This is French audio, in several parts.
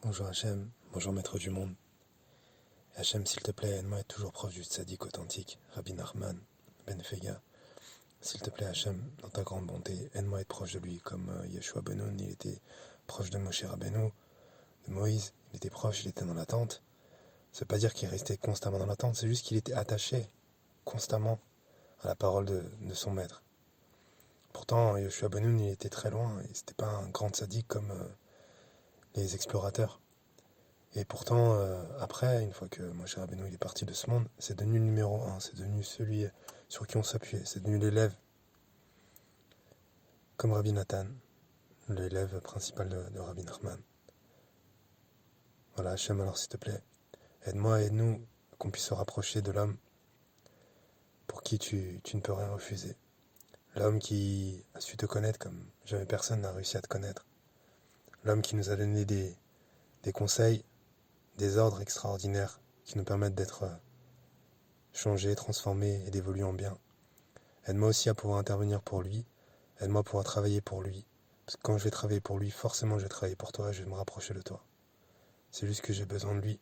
Bonjour Hachem, bonjour maître du monde. Hachem, s'il te plaît, aide-moi à être toujours proche du tzaddik authentique, Rabbi Nachman Ben Fega. S'il te plaît Hachem, dans ta grande bonté, aide-moi à être proche de lui, comme Yeshua ben Nun, il était proche de Moshe Rabbeinu, de Moïse, il était proche, il était dans l'attente. Ça veut pas dire qu'il restait constamment dans l'attente, c'est juste qu'il était attaché constamment à la parole de son maître. Pourtant, Yeshua ben Nun, il était très loin, et c'était pas un grand tzaddik comme les explorateurs. Et pourtant, après, une fois que Moshe Rabbeinu il est parti de ce monde, c'est devenu le numéro 1, c'est devenu celui sur qui on s'appuyait, c'est devenu l'élève, comme Rabbi Nathan, l'élève principal de Rabbi Nachman. Voilà, Hachem, alors s'il te plaît, aide-moi, aide-nous, qu'on puisse se rapprocher de l'homme pour qui tu ne peux rien refuser. L'homme qui a su te connaître comme jamais personne n'a réussi à te connaître. L'homme qui nous a donné des conseils, des ordres extraordinaires qui nous permettent d'être changés, transformés et d'évoluer en bien. Aide-moi aussi à pouvoir intervenir pour lui. Aide-moi à pouvoir travailler pour lui. Parce que quand je vais travailler pour lui, forcément je vais travailler pour toi et je vais me rapprocher de toi. C'est juste que j'ai besoin de lui.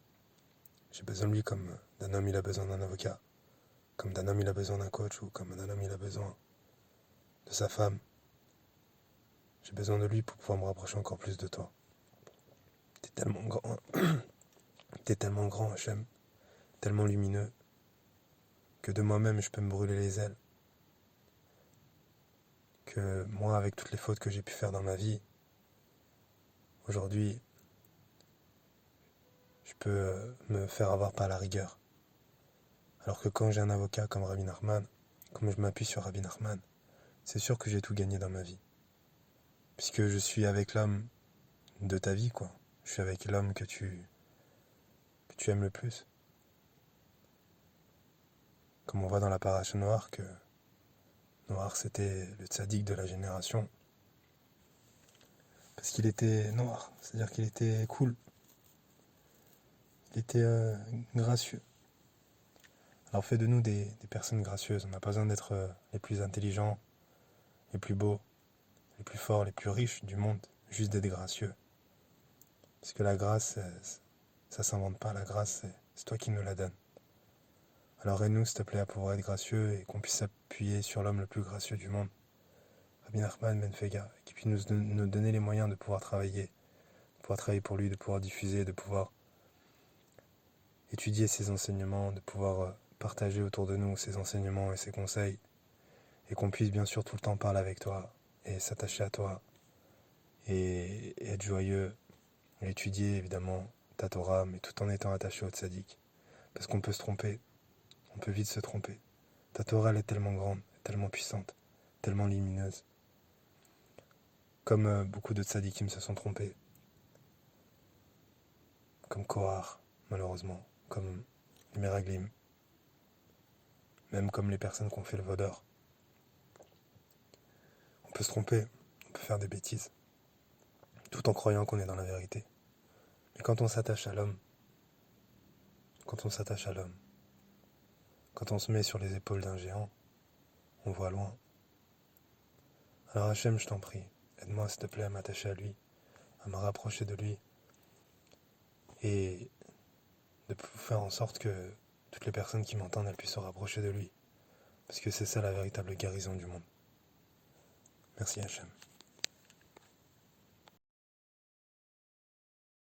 J'ai besoin de lui comme d'un homme il a besoin d'un avocat. Comme d'un homme il a besoin d'un coach ou comme d'un homme il a besoin de sa femme. J'ai besoin de lui pour pouvoir me rapprocher encore plus de toi. T'es tellement grand. T'es tellement grand, Hachem. Tellement lumineux. Que de moi-même je peux me brûler les ailes. Que moi, avec toutes les fautes que j'ai pu faire dans ma vie, aujourd'hui, je peux me faire avoir par la rigueur. Alors que quand j'ai un avocat comme Rabbi Nachman, comme je m'appuie sur Rabbi Nachman, c'est sûr que j'ai tout gagné dans ma vie. Puisque je suis avec l'homme de ta vie, quoi. Je suis avec l'homme que tu aimes le plus. Comme on voit dans la paracha Noir que Noir c'était le tzaddik de la génération. Parce qu'il était noir, c'est-à-dire qu'il était cool. Il était gracieux. Alors fait de nous des personnes gracieuses. On n'a pas besoin d'être les plus intelligents, les plus beaux, les plus forts, les plus riches du monde. Juste d'être gracieux. Parce que la grâce, ça s'invente pas. La grâce, c'est toi qui nous la donnes. Alors aide-nous, s'il te plaît, à pouvoir être gracieux et qu'on puisse s'appuyer sur l'homme le plus gracieux du monde, Rabbi Nachman Ben Fega, qui puisse nous donner les moyens de pouvoir travailler pour lui, de pouvoir diffuser, de pouvoir étudier ses enseignements, de pouvoir partager autour de nous ses enseignements et ses conseils, et qu'on puisse bien sûr tout le temps parler avec toi et s'attacher à toi et être joyeux et étudier évidemment ta Torah, mais tout en étant attaché au tzaddik, parce qu'on peut se tromper, on peut vite se tromper. Ta Torah elle est tellement grande, tellement puissante, tellement lumineuse, comme beaucoup de tzaddikim se sont trompés, comme Korach malheureusement, comme les Meraglim, même comme les personnes qui ont fait le vaudor. On peut se tromper, on peut faire des bêtises, tout en croyant qu'on est dans la vérité. Mais quand on s'attache à l'homme, quand on se met sur les épaules d'un géant, on voit loin. Alors Hachem, je t'en prie, aide-moi s'il te plaît à m'attacher à lui, à me rapprocher de lui, et de faire en sorte que toutes les personnes qui m'entendent, elles puissent se rapprocher de lui. Parce que c'est ça la véritable guérison du monde. Merci Hachem.